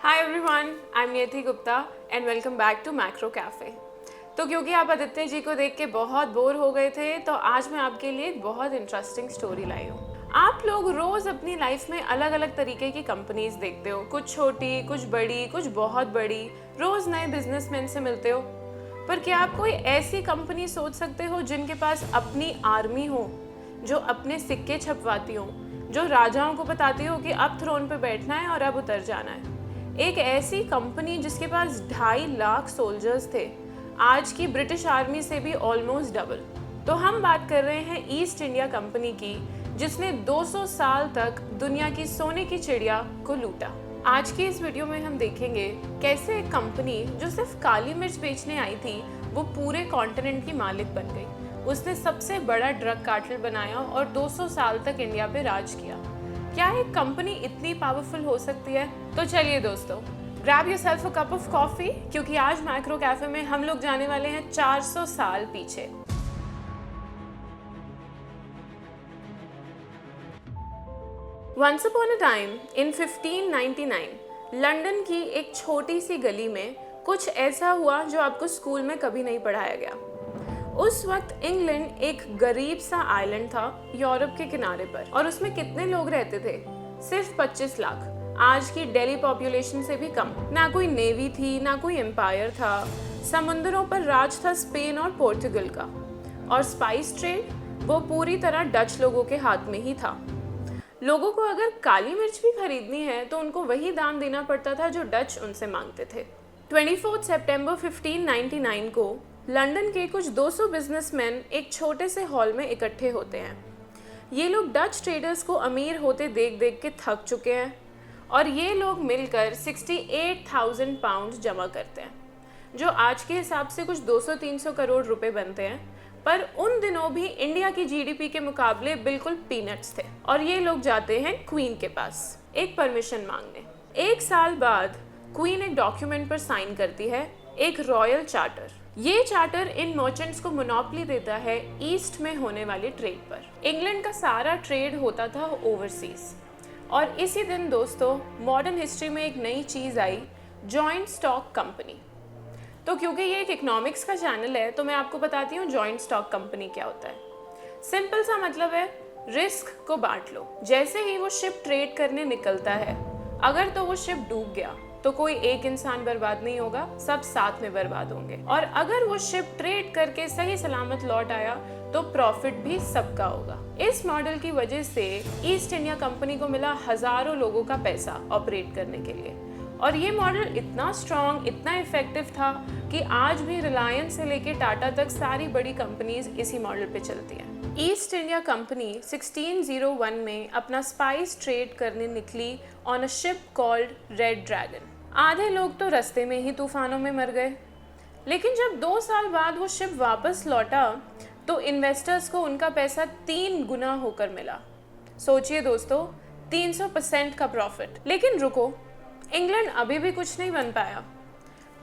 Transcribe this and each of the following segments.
Hi everyone, I am Niyati Gupta and welcome back to Macro Cafe. तो क्योंकि आप आदित्य जी को देख के बहुत बोर हो गए थे, तो आज मैं आपके लिए एक बहुत इंटरेस्टिंग स्टोरी लाई हूँ। आप लोग रोज़ अपनी लाइफ में अलग अलग तरीके की कंपनीज देखते हो, कुछ छोटी, कुछ बड़ी, कुछ बहुत बड़ी। रोज़ नए बिजनेसमैन से मिलते हो, पर क्या आप कोई ऐसी कंपनी सोच सकते हो जिनके पास अपनी आर्मी हो, जो अपने सिक्के छपवाती हो, जो राजाओं को बताती हो कि अब थ्रोन पे बैठना है और अब उतर जाना है। एक ऐसी कंपनी जिसके पास 2.5 लाख सोल्जर्स थे, आज की ब्रिटिश आर्मी से भी ऑलमोस्ट डबल। तो हम बात कर रहे हैं ईस्ट इंडिया कंपनी की, जिसने 200 साल तक दुनिया की सोने की चिड़िया को लूटा। आज की इस वीडियो में हम देखेंगे कैसे एक कंपनी जो सिर्फ काली मिर्च बेचने आई थी, वो पूरे कॉन्टिनेंट की मालिक बन गई। उसने सबसे बड़ा ड्रग कार्टेल बनाया और 200 साल तक इंडिया पे राज किया। क्या एक कंपनी इतनी पावरफुल हो सकती है? तो चलिए दोस्तों, grab yourself a cup of coffee, क्योंकि आज मैक्रो कैफे में हम लोग जाने वाले हैं 400 साल पीछे। Once upon a time in 1599, London की एक छोटी सी गली में कुछ ऐसा हुआ जो आपको स्कूल में कभी नहीं पढ़ाया गया। उस वक्त इंग्लैंड एक गरीब सा आइलैंड था यूरोप के किनारे पर, और उसमें कितने लोग रहते थे? सिर्फ 25 लाख। आज की दिल्ली पॉपुलेशन से भी कम। ना कोई नेवी थी, ना कोई एम्पायर था। समुद्रों पर राज था स्पेन और पोर्टुगल का, और स्पाइस ट्रेड वो पूरी तरह डच लोगों के हाथ में ही था। लोगों को अगर काली मिर्च भी खरीदनी है तो उनको वही दाम देना पड़ता था जो डच उनसे मांगते थे। 24 सितंबर 1599 को लंदन के कुछ 200 बिजनेसमैन एक छोटे से हॉल में इकट्ठे होते हैं। ये लोग डच ट्रेडर्स को अमीर होते देख देख के थक चुके हैं, और ये लोग मिलकर 68,000 पाउंड जमा करते हैं, जो आज के हिसाब से कुछ 200-300 करोड़ रुपए बनते हैं। पर उन दिनों भी इंडिया की जीडीपी के मुकाबले बिल्कुल पीनट्स थे। और ये लोग जाते हैं क्वीन के पास एक परमिशन मांगने। 1 साल बाद क्वीन एक डॉक्यूमेंट पर साइन करती है, एक रॉयल चार्टर। ये चार्टर इन मर्चेंट्स को मोनोपोली देता है ईस्ट में होने वाली ट्रेड पर। इंग्लैंड का सारा ट्रेड होता था ओवरसीज। और इसी दिन दोस्तों, मॉडर्न हिस्ट्री में एक नई चीज़ आई, जॉइंट स्टॉक कंपनी। तो क्योंकि ये एक इकोनॉमिक्स का चैनल है, तो मैं आपको बताती हूँ जॉइंट स्टॉक कंपनी क्या होता है। सिंपल सा मतलब है, रिस्क को बांट लो। जैसे ही वो शिप ट्रेड करने निकलता है, अगर तो वो शिप डूब गया तो कोई एक इंसान बर्बाद नहीं होगा, सब साथ में बर्बाद होंगे। और अगर वो शिप ट्रेड करके सही सलामत लौट आया तो प्रॉफिट भी सबका होगा। इस मॉडल की वजह से ईस्ट इंडिया कंपनी को मिला हजारों लोगों का पैसा ऑपरेट करने के लिए। और ये मॉडल इतना स्ट्रॉन्ग, इतना इफेक्टिव था कि आज भी रिलायंस से लेके टाटा तक सारी बड़ी कंपनीज इसी मॉडल पे चलती हैं। ईस्ट इंडिया कंपनी 1601 में अपना स्पाइस ट्रेड करने निकली on a ship called red dragon. आधे लोग तो रास्ते में ही तूफानों में मर गए, लेकिन जब 2 साल बाद वो शिप वापस लौटा तो इन्वेस्टर्स को उनका पैसा 3 गुना होकर मिला। सोचिए दोस्तों, 300% का प्रॉफिट। लेकिन रुको, इंग्लैंड अभी भी कुछ नहीं बन पाया।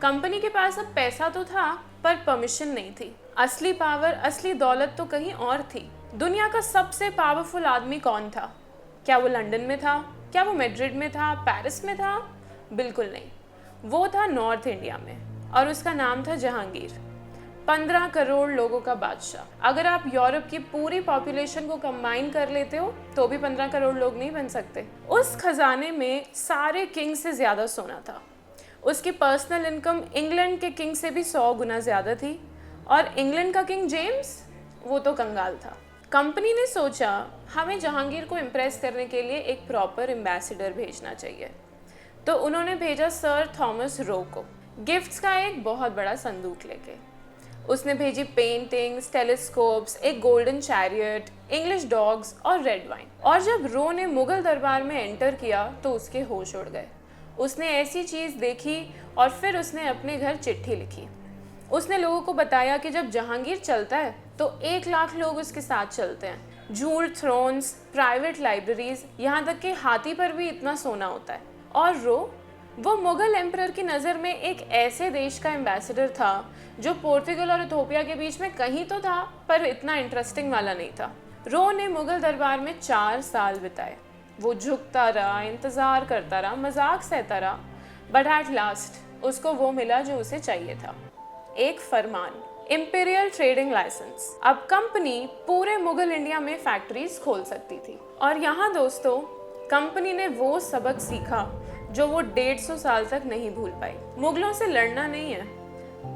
कंपनी के पास अब पैसा तो था, पर परमिशन नहीं थी। असली पावर, असली दौलत तो कहीं और थी। दुनिया का सबसे पावरफुल आदमी कौन था? क्या वो लंदन में था? क्या वो मैड्रिड में था? पेरिस में था? बिल्कुल नहीं, वो था नॉर्थ इंडिया में, और उसका नाम था जहांगीर। 15 करोड़ लोगों का बादशाह। अगर आप यूरोप की पूरी पॉपुलेशन को कंबाइन कर लेते हो तो भी 15 करोड़ लोग नहीं बन सकते। उस खजाने में सारे किंग से ज्यादा सोना था। उसकी पर्सनल इनकम इंग्लैंड के किंग से भी 100 गुना ज्यादा थी, और इंग्लैंड का किंग जेम्स, वो तो कंगाल था। कंपनी ने सोचा, हमें जहांगीर को इम्प्रेस करने के लिए एक प्रॉपर एम्बेसडर भेजना चाहिए। तो उन्होंने भेजा सर थॉमस रो को, गिफ्ट्स का एक बहुत बड़ा संदूक लेके। उसने भेजी पेंटिंग्स, टेलीस्कोप्स, एक गोल्डन चैरियट, इंग्लिश डॉग्स और रेड वाइन। और जब रो ने मुगल दरबार में एंटर किया तो उसके होश उड़ गए। उसने ऐसी चीज़ देखी, और फिर उसने अपने घर चिट्ठी लिखी। उसने लोगों को बताया कि जब जहांगीर चलता है तो 1 लाख लोग उसके साथ चलते हैं। जूल्ड थ्रोन्स, प्राइवेट लाइब्रेरीज, यहाँ तक कि हाथी पर भी इतना सोना होता है। और वो मुगल एम्परर की नज़र में एक ऐसे देश का एम्बेसडर था जो पोर्तुगल और इथोपिया के बीच में कहीं तो था, पर इतना इंटरेस्टिंग वाला नहीं था। रो ने मुगल दरबार में 4 साल बिताए। वो झुकता रहा, इंतज़ार करता रहा, मजाक सहता रहा, बट एट लास्ट उसको वो मिला जो उसे चाहिए था, एक फरमान, इंपीरियल ट्रेडिंग लाइसेंस। अब कंपनी पूरे मुगल इंडिया में फैक्ट्रीज खोल सकती थी। और यहाँ दोस्तों कंपनी ने वो सबक सीखा जो वो 150 साल तक नहीं भूल पाई। मुगलों से लड़ना नहीं है,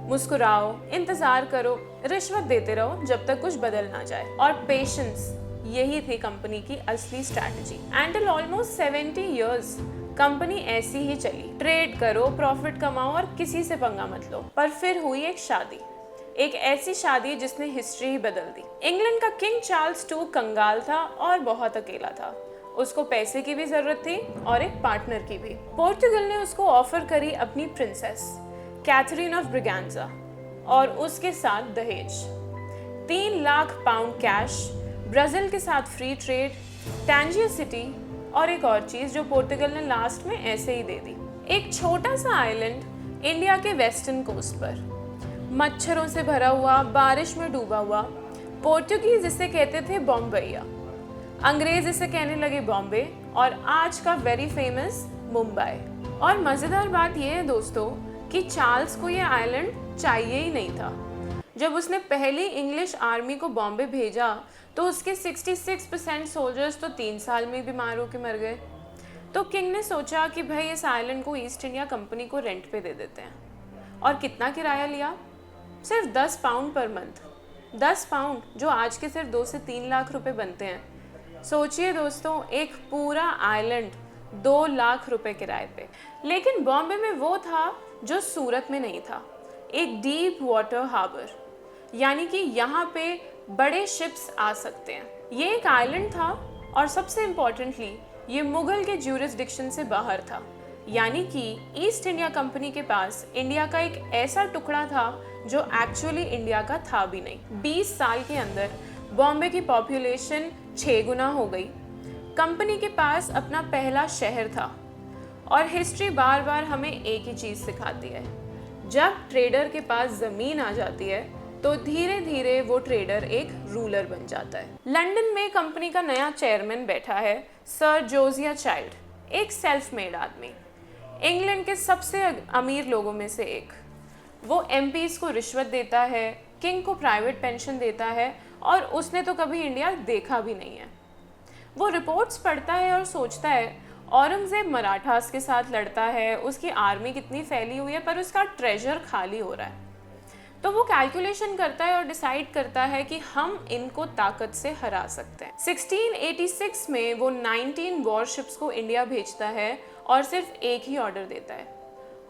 मुस्कुराओ, इंतजार करो, रिश्वत देते रहो जब तक कुछ बदल ना जाए। और पेशेंस, यही थी कंपनी की असली strategy. And almost 70 years company ऐसी ही चली, ट्रेड करो, प्रॉफिट कमाओ और किसी से पंगा मत लो। पर फिर हुई एक शादी, एक ऐसी शादी जिसने हिस्ट्री ही बदल दी। इंग्लैंड का किंग चार्ल्स II कंगाल था और बहुत अकेला था। उसको पैसे की भी जरूरत थी और एक पार्टनर की भी। पोर्टुगल ने उसको ऑफर करी अपनी प्रिंसेस कैथरीन ऑफ ब्रिगेंजा और उसके साथ दहेज, 3 लाख पाउंड कैश, ब्राजील के साथ फ्री ट्रेड, टैंजियर सिटी और एक और चीज जो पोर्टुगल ने लास्ट में ऐसे ही दे दी। एक छोटा सा आइलैंड इंडिया के वेस्टर्न कोस्ट पर, मच्छरों से भरा हुआ, बारिश में डूबा हुआ। पोर्टुगीज इसे कहते थे बॉम्बैया, अंग्रेज इसे कहने लगे बॉम्बे और आज का वेरी फेमस मुंबई। और मजेदार बात यह है दोस्तों कि चार्ल्स को ये आइलैंड चाहिए ही नहीं था। जब उसने पहली इंग्लिश आर्मी को बॉम्बे भेजा तो उसके 66% सोल्जर्स तो 3 साल में बीमार होकर मर गए। तो किंग ने सोचा कि भाई इस आइलैंड को ईस्ट इंडिया कंपनी को रेंट पे दे देते हैं। और कितना किराया लिया? सिर्फ 10 पाउंड पर मंथ। 10 पाउंड जो आज के सिर्फ 2 से 3 लाख रुपए बनते हैं। सोचिए दोस्तों, एक पूरा आइलैंड 2 लाख रुपए किराए पे। लेकिन बॉम्बे में वो था जो सूरत में नहीं था, एक डीप वाटर हार्बर, यानी कि यहाँ पे बड़े शिप्स आ सकते हैं। ये एक आइलैंड था और सबसे इम्पोर्टेंटली ये मुगल के ज्यूरिसडिक्शन से बाहर था, यानी कि ईस्ट इंडिया कंपनी के पास इंडिया का एक ऐसा टुकड़ा था जो एक्चुअली इंडिया का था भी नहीं। 20 साल के अंदर बॉम्बे की पॉपुलेशन 6 गुना हो गई। कंपनी के पास अपना पहला शहर था। और हिस्ट्री बार बार हमें एक ही चीज़ सिखाती है, जब ट्रेडर के पास ज़मीन आ जाती है तो धीरे धीरे वो ट्रेडर एक रूलर बन जाता है। लंदन में कंपनी का नया चेयरमैन बैठा है, सर जोसिया चाइल्ड, एक सेल्फ मेड आदमी, इंग्लैंड के सबसे अमीर लोगों में से एक। वो एमपीज को रिश्वत देता है, किंग को प्राइवेट पेंशन देता है और उसने तो कभी इंडिया देखा भी नहीं है। वो रिपोर्ट्स पढ़ता है और सोचता है औरंगजेब मराठास के साथ लड़ता है, उसकी आर्मी कितनी फैली हुई है पर उसका ट्रेजर खाली हो रहा है। तो वो कैलकुलेशन करता है और डिसाइड करता है कि हम इनको ताकत से हरा सकते हैं। 1686 में वो 19 वॉरशिप्स को इंडिया भेजता है और सिर्फ एक ही ऑर्डर देता है,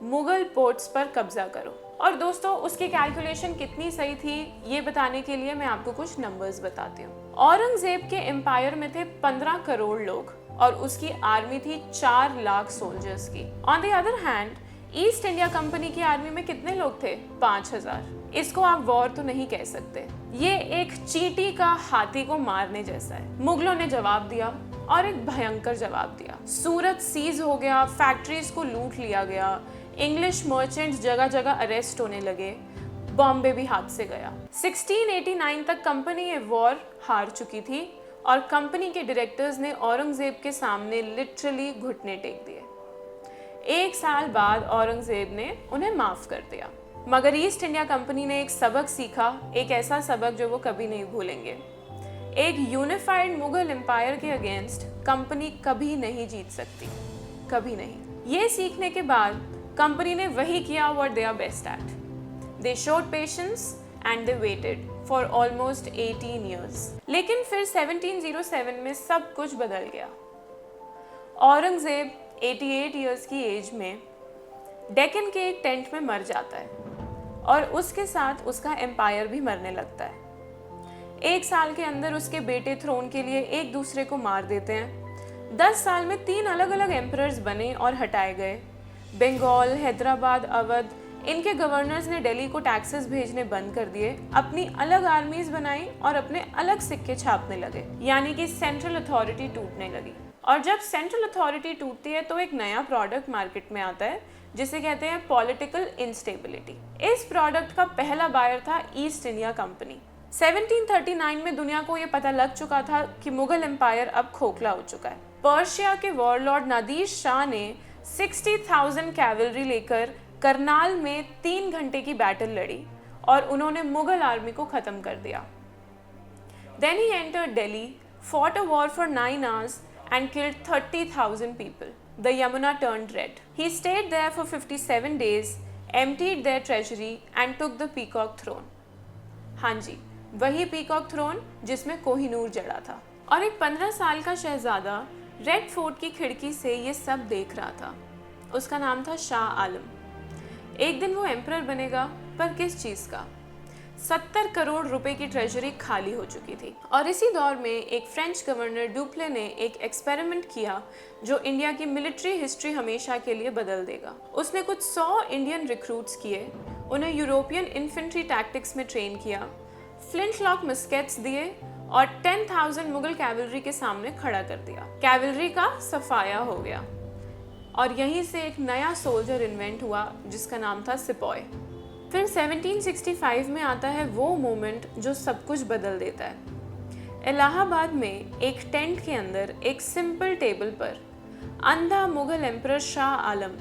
मुगल पोर्ट्स पर कब्जा करो। और दोस्तों उसकी कैलकुलेशन कितनी सही थी ये बताने के लिए मैं आपको कुछ नंबर्स बताती हूँ। औरंगजेब के एम्पायर में थे 15 करोड़ लोग और उसकी आर्मी थी 4 लाख सोल्जर्स की। On the other hand east India company की आर्मी में कितने लोग थे? 5000। इसको आप वॉर तो नहीं कह सकते, ये एक चींटी का हाथी को मारने जैसा है। मुगलों ने जवाब दिया और एक भयंकर जवाब दिया। सूरत सीज हो गया, फैक्ट्रीज को लूट लिया गया, इंग्लिश मर्चेंट्स जगह जगह अरेस्ट होने लगे, बॉम्बे भी हाथ से गया। 1689 तक कंपनी ये वॉर हार चुकी थी और कंपनी के डायरेक्टर्स ने औरंगजेब के सामने लिटरली घुटने टेक दिए। 1 साल बाद औरंगजेब ने उन्हें माफ कर दिया। मगर ईस्ट इंडिया कंपनी ने एक सबक सीखा, एक ऐसा सबक जो वो कभी नहीं भूलेंगे। एक यूनिफाइड मुगल एम्पायर के अगेंस्ट कंपनी कभी नहीं जीत सकती, कभी नहीं। ये सीखने के बाद कंपनी ने वही किया what they are best at. They showed patience and they waited for almost 18 years. लेकिन फिर 1707 में सब कुछ बदल गया। औरंगजेब 88 ईयर्स की एज में डेक्कन के एक टेंट में मर जाता है और उसके साथ उसका एम्पायर भी मरने लगता है। 1 साल के अंदर उसके बेटे थ्रोन के लिए एक दूसरे को मार देते हैं। 10 साल में 3 अलग अलग एम्परर्स बने और हटाए गए। बंगाल, हैदराबाद, अवध, इनके गवर्नर्स ने दिल्ली को टैक्सेस भेजने बंद कर दिए, अपनी अलग आर्मीज बनाई और अपने अलग सिक्के छापने लगे, यानी कि सेंट्रल अथॉरिटी टूटने लगी। और जब सेंट्रल अथॉरिटी टूटती है तो एक नया प्रोडक्ट मार्केट में आता है जिसे कहते हैं पॉलिटिकल इंस्टेबिलिटी। इस प्रोडक्ट का पहला बायर था ईस्ट इंडिया कंपनी। 1739 में दुनिया को ये पता लग चुका था कि मुगल एम्पायर अब खोखला हो चुका है। पर्शिया के वॉरलॉर्ड नादिर शाह ने 60,000 कैवलरी लेकर करनाल में 3 घंटे की बैटल लड़ी और उन्होंने मुगल आर्मी को खत्म कर दिया। Then he entered Delhi, fought a war for 9 hours and killed 30,000 people. The Yamuna turned red. He stayed there for 57 days, emptied their treasury and took the peacock throne. हाँ जी, वही peacock throne जिसमें कोहिनूर जड़ा था। और एक 15 साल का शहजादा red fort की खिड़की से ये सब देख रहा था। उसका नाम था शाह आलम। एक दिन वो एम्परर बनेगा, पर किस चीज़ का? 70 करोड़ रुपए की ट्रेजरी खाली हो चुकी थी। और इसी दौर में एक फ्रेंच गवर्नर डुप्ले ने एक एक्सपेरिमेंट किया जो इंडिया की मिलिट्री हिस्ट्री हमेशा के लिए बदल देगा। उसने कुछ 100 इंडियन रिक्रूट्स किए, उन्हें यूरोपियन इन्फेंट्री टैक्टिक्स में ट्रेन किया, फ्लिंट लॉक मस्केट्स दिए और 10,000 मुगल कैवलरी के सामने खड़ा कर दिया। कैवलरी का सफाया हो गया और यहीं से एक नया सोल्जर इन्वेंट हुआ जिसका नाम था सिपॉय। फिर 1765 में आता है वो मोमेंट जो सब कुछ बदल देता है। इलाहाबाद में एक टेंट के अंदर एक सिंपल टेबल पर अंधा मुगल एम्परर शाह आलम,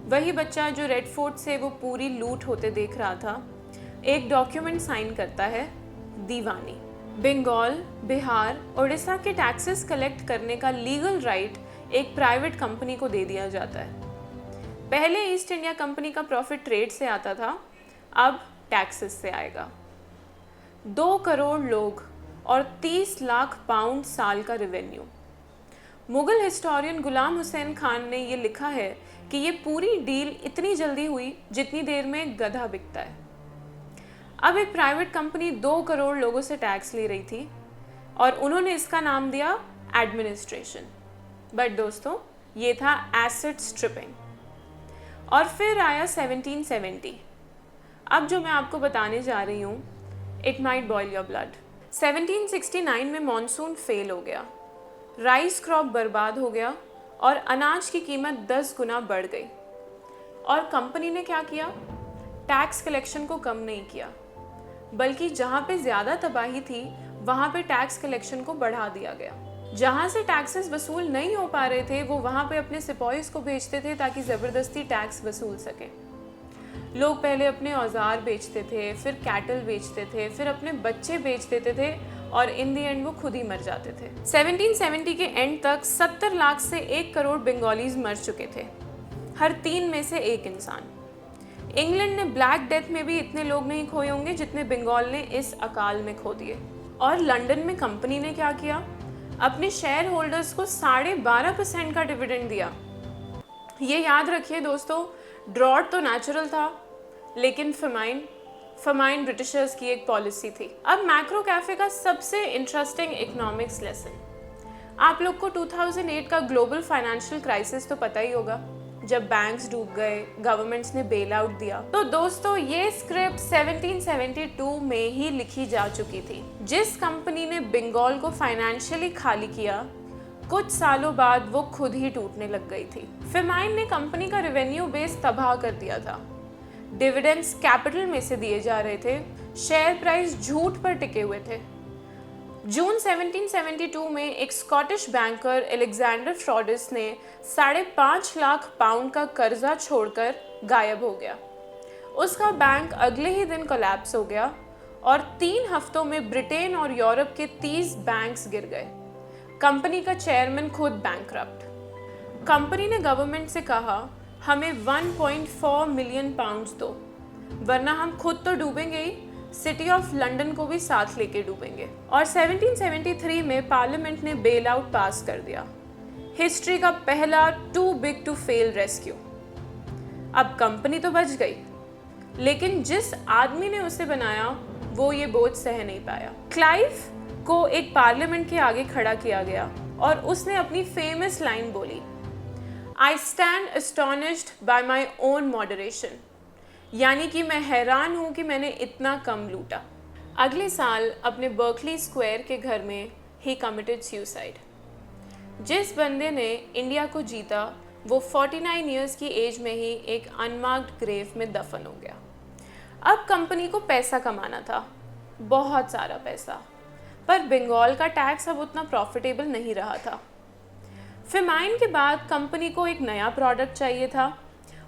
वही बच्चा जो रेड फोर्ट से वो पूरी लूट होते देख रहा था, एक डॉक्यूमेंट साइन करता है, दीवानी। बंगाल, बिहार, उड़ीसा के टैक्सेस कलेक्ट करने का लीगल राइट एक प्राइवेट कंपनी को दे दिया जाता है। पहले ईस्ट इंडिया कंपनी का प्रॉफिट ट्रेड से आता था, अब टैक्सेस से आएगा। 2 करोड़ लोग और 30 लाख पाउंड साल का रेवेन्यू। मुगल हिस्टोरियन गुलाम हुसैन खान ने ये लिखा है कि ये पूरी डील इतनी जल्दी हुई जितनी देर में गधा बिकता है। अब एक प्राइवेट कंपनी 2 करोड़ लोगों से टैक्स ले रही थी और उन्होंने इसका नाम दिया एडमिनिस्ट्रेशन। बट दोस्तों, ये था एसेट स्ट्रिपिंग। और फिर आया 1770। अब जो मैं आपको बताने जा रही हूँ, it might boil your blood. 1769 में मॉनसून फेल हो गया, राइस क्रॉप बर्बाद हो गया और अनाज की कीमत 10 गुना बढ़ गई। और कंपनी ने क्या किया? टैक्स कलेक्शन को कम नहीं किया, बल्कि जहाँ पे ज़्यादा तबाही थी वहाँ पे टैक्स कलेक्शन को बढ़ा दिया गया। जहाँ से टैक्सेस वसूल नहीं हो पा रहे थे वो वहाँ पे अपने सिपॉइज को भेजते थे ताकि ज़बरदस्ती टैक्स वसूल सकें। लोग पहले अपने औजार बेचते थे, फिर कैटल बेचते थे, फिर अपने बच्चे बेच देते थे और इन दी एंड वो खुद ही मर जाते थे। 1770 के एंड तक 70 लाख से 1 करोड़ बंगालीज मर चुके थे, हर 3 में से 1 इंसान। इंग्लैंड ने ब्लैक डेथ में भी इतने लोग नहीं खोए होंगे जितने बंगाल ने इस अकाल में खो दिए। और लंदन में कंपनी ने क्या किया? अपने शेयर होल्डर्स को 12.5% का डिविडेंड दिया। ये याद रखिए दोस्तों, ड्रॉट तो नेचुरल था, लेकिन फमाइन ब्रिटिशर्स की एक पॉलिसी थी। अब मैक्रो कैफे का सबसे इंटरेस्टिंग इकोनॉमिक्स लेसन। आप लोग को 2008 का ग्लोबल फाइनेंशियल क्राइसिस तो पता ही होगा, जब बैंक्स डूब गए, गवर्नमेंट्स ने बेल आउट दिया। तो दोस्तों, ये स्क्रिप्ट 1772 में ही लिखी जा चुकी थी। जिस कंपनी ने बंगाल को फाइनेंशियली खाली किया, कुछ सालों बाद वो खुद ही टूटने लग गई थी। फेमाइन ने कंपनी का रेवेन्यू बेस तबाह कर दिया था। डिविडेंड्स कैपिटल में से दिए जा रहे थे, शेयर प्राइस झूठ पर टिके हुए थे। जून 1772 में एक स्कॉटिश बैंकर एलेक्जेंडर फ्रॉडिस ने 5.5 लाख पाउंड का कर्जा छोड़कर गायब हो गया। उसका बैंक अगले ही दिन कोलैप्स हो गया और 3 हफ्तों में ब्रिटेन और यूरोप के 30 बैंक्स गिर गए। कंपनी का चेयरमैन खुद बैंकरप्ट। कंपनी ने गवर्नमेंट से कहा, हमें 1.4 मिलियन पाउंड्स दो, वरना हम खुद तो डूबेंगे ही, सिटी ऑफ लंदन को भी साथ लेके डूबेंगे। और 1773 में पार्लियामेंट ने बेल आउट पास कर दिया, हिस्ट्री का पहला too big to fail rescue. अब कंपनी तो बच गई, लेकिन जिस आदमी ने उसे बनाया वो ये बोझ सह नहीं पाया। क्लाइव को एक पार्लियामेंट के आगे खड़ा किया गया और उसने अपनी फेमस लाइन बोली, I stand astonished bye my own moderation, यानी कि मैं हैरान हूँ कि मैंने इतना कम लूटा। अगले साल अपने बर्कली स्क्वायर के घर में ही कमिटेड सुसाइड। जिस बंदे ने इंडिया को जीता वो 49 इयर्स की एज में ही एक अनमार्क्ड ग्रेव में दफन हो गया। अब कंपनी को पैसा कमाना था, बहुत सारा पैसा, पर बंगाल का टैक्स अब उतना प्रॉफिटेबल नहीं रहा था। फेमाइन के बाद कंपनी को एक नया प्रोडक्ट चाहिए था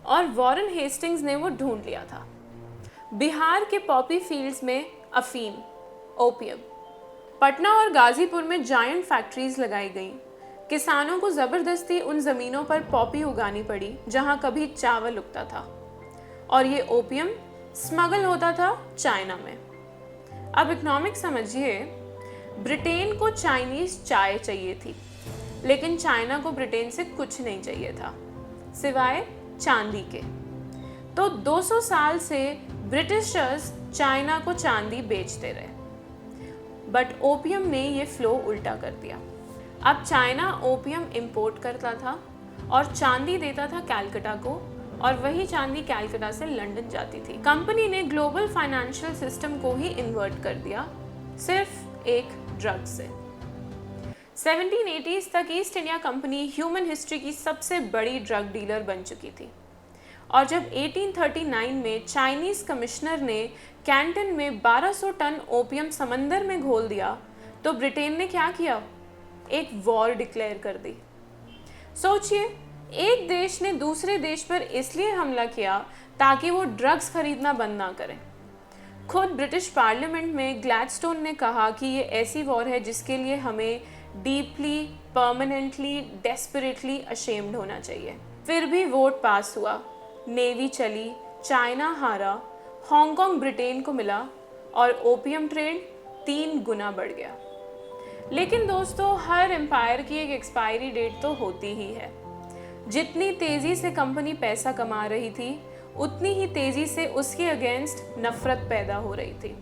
और वॉरेन हेस्टिंग्स ने वो ढूंढ लिया था। बिहार के पॉपी फील्ड्स में अफीम, ओपियम। पटना और गाजीपुर में जायंट फैक्ट्रीज लगाई गईं। किसानों को ज़बरदस्ती उन ज़मीनों पर पॉपी उगानी पड़ी जहां कभी चावल उगता था, और ये ओपियम स्मगल होता था चाइना में। अब इकोनॉमिक्स समझिए, ब्रिटेन को चाइनीज़ चाय चाहिए थी, लेकिन चाइना को ब्रिटेन से कुछ नहीं चाहिए था सिवाय चांदी के। तो 200 साल से ब्रिटिशर्स चाइना को चांदी बेचते रहे, बट ओपियम ने ये फ्लो उल्टा कर दिया। अब चाइना ओपियम इंपोर्ट करता था और चांदी देता था कैलकटा को, और वही चांदी कैलकटा से लंदन जाती थी। कंपनी ने ग्लोबल फाइनेंशियल सिस्टम को ही इन्वर्ट कर दिया, सिर्फ एक ड्रग से। 1780s तक east India company human history की सबसे बड़ी ड्रग डीलर बन चुकी थी, और जब 1839 में चाइनीज़ कमिश्नर ने कैंटन में 1200 टन ओपियम समंदर में घोल दिया, तो ब्रिटेन ने क्या किया? एक वॉर डिक्लेयर कर दी। सोचिए, एक देश ने दूसरे देश पर इसलिए हमला किया ताकि वो ड्रग्स खरीदना बंद ना करें। खुद ब्रिटिश पार्लियामेंट में ग्लैडस्टोन ने कहा कि ये ऐसी वॉर है जिसके लिए हमें डीपली, परमानेंटली, डेस्परेटली अशेम्ड होना चाहिए। फिर भी वोट पास हुआ, नेवी चली, चाइना हारा, हांगकांग ब्रिटेन को मिला, और ओपियम ट्रेड 3 गुना बढ़ गया। लेकिन दोस्तों, हर एम्पायर की एक एक्सपायरी डेट तो होती ही है। जितनी तेज़ी से कंपनी पैसा कमा रही थी, उतनी ही तेज़ी से उसके अगेंस्ट नफरत पैदा हो रही थी।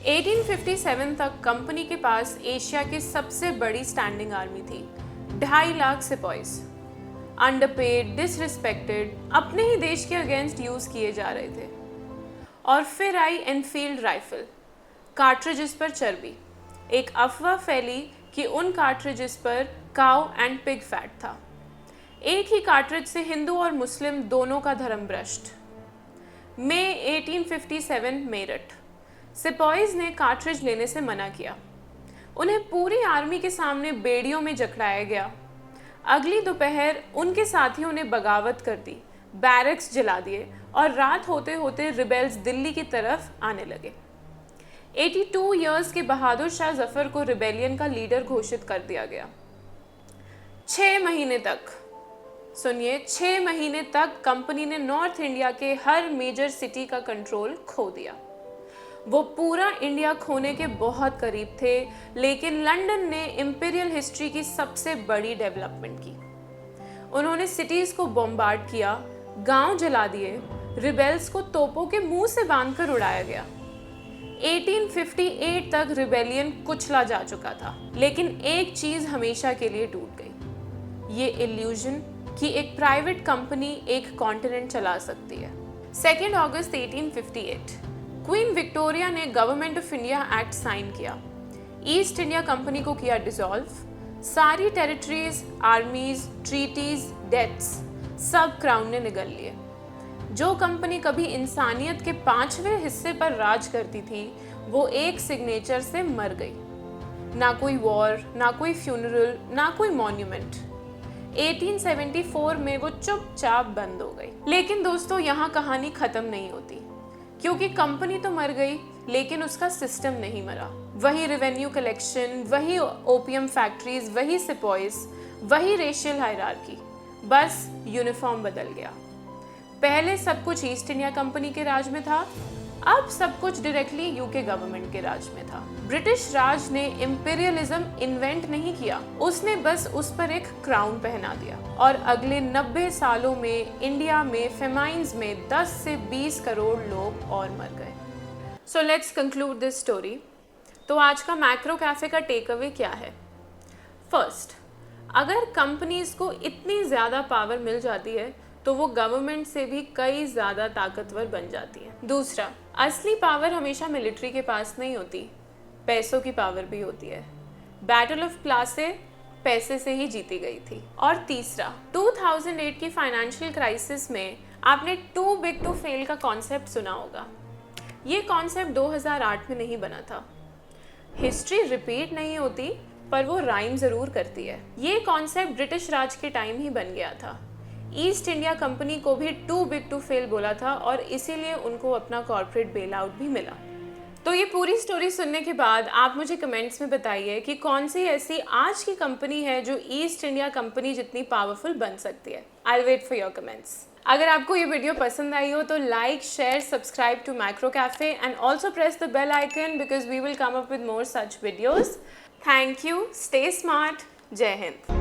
1857 तक कंपनी के पास एशिया की सबसे बड़ी स्टैंडिंग आर्मी थी, 2.5 लाख सिपाहीज। अंडरपेड, डिसरिस्पेक्टेड, अपने ही देश के अगेंस्ट यूज़ किए जा रहे थे। और फिर आई एनफील्ड राइफल, कार्ट्रिजेस पर चर्बी। एक अफवाह फैली कि उन कार्ट्रिजेस पर काउ एंड पिग फैट था। एक ही कार्ट्रिज से हिंदू और मुस्लिम दोनों का धर्म भ्रष्ट। मई 1857 मेरठ, सिपाहीज ने कार्ट्रिज लेने से मना किया। उन्हें पूरी आर्मी के सामने बेड़ियों में जकड़ाया गया। अगली दोपहर उनके साथियों ने बगावत कर दी, बैरक्स जला दिए, और रात होते होते रिबेल्स दिल्ली की तरफ आने लगे। 82 इयर्स के बहादुर शाह जफर को रिबेलियन का लीडर घोषित कर दिया गया। 6 महीने तक, सुनिए, 6 महीने तक कंपनी ने नॉर्थ इंडिया के हर मेजर सिटी का कंट्रोल खो दिया। वो पूरा इंडिया खोने के बहुत करीब थे, लेकिन लंदन ने इंपीरियल हिस्ट्री की सबसे बड़ी डेवलपमेंट की। उन्होंने सिटीज़ को बॉम्बार्ड किया, गांव जला दिए, रिबेल्स को तोपों के मुंह से बांधकर उड़ाया गया। 1858 तक रिबेलियन कुचला जा चुका था, लेकिन एक चीज़ हमेशा के लिए टूट गई, ये इल्यूजन कि एक प्राइवेट कंपनी एक कॉन्टिनेंट चला सकती है। 2 अगस्त 1858 क्वीन विक्टोरिया ने government of India act sign किया। ईस्ट इंडिया कंपनी को किया डिसॉल्व। सारी टेरिटरीज, आर्मीज, ट्रीटीज, डेट्स सब क्राउन ने निगल लिए। जो कंपनी कभी इंसानियत के 5वें हिस्से पर राज करती थी, वो एक सिग्नेचर से मर गई। ना कोई वॉर, ना कोई फ्यूनरल, ना कोई मॉन्यूमेंट। 1874 में वो चुपचाप बंद हो गई। लेकिन दोस्तों, यहाँ कहानी खत्म नहीं होती, क्योंकि कंपनी तो मर गई, लेकिन उसका सिस्टम नहीं मरा। वही रेवेन्यू कलेक्शन, वही ओपियम फैक्ट्रीज, वही सिपाहीज, वही रेशियल हायरार्की, बस यूनिफॉर्म बदल गया। पहले सब कुछ ईस्ट इंडिया कंपनी के राज में था, अब सब कुछ डायरेक्टली यूके गवर्नमेंट के राज में था। ब्रिटिश राज ने इंपीरियलिज्म इन्वेंट नहीं किया, उसने बस उस पर एक क्राउन पहना दिया, और अगले 90 सालों में इंडिया में फेमाइन्स में 10 से 20 करोड़ लोग और मर गए। So let's conclude this story. तो आज का मैक्रो कैफे का टेक अवे क्या है? फर्स्ट, अगर कंपनीज को इतनी ज़्यादा पावर मिल जाती है तो वो गवर्नमेंट से भी कई ज़्यादा ताकतवर बन जाती है। दूसरा, असली पावर हमेशा मिलिट्री के पास नहीं होती, पैसों की पावर भी होती है। बैटल ऑफ प्लासे पैसे से ही जीती गई थी। और तीसरा, 2008 की फाइनेंशियल क्राइसिस में आपने टू बिग टू फेल का कॉन्सेप्ट सुना होगा। ये कॉन्सेप्ट 2008 में नहीं बना था। हिस्ट्री रिपीट नहीं होती, पर वो राइम ज़रूर करती है। ये कॉन्सेप्ट ब्रिटिश राज के टाइम ही बन गया था। ईस्ट इंडिया कंपनी को भी टू बिग टू फेल बोला था और इसीलिए उनको अपना कॉर्पोरेट बेल आउट भी मिला। तो ये पूरी स्टोरी सुनने के बाद आप मुझे कमेंट्स में बताइए कि कौन सी ऐसी आज की कंपनी है जो ईस्ट इंडिया कंपनी जितनी पावरफुल बन सकती है। I will wait for your comments. अगर आपको ये वीडियो पसंद आई हो तो like, share, subscribe to Macro Cafe and also press the bell icon because we will come up with more such videos. Thank you, stay smart, जय हिंद।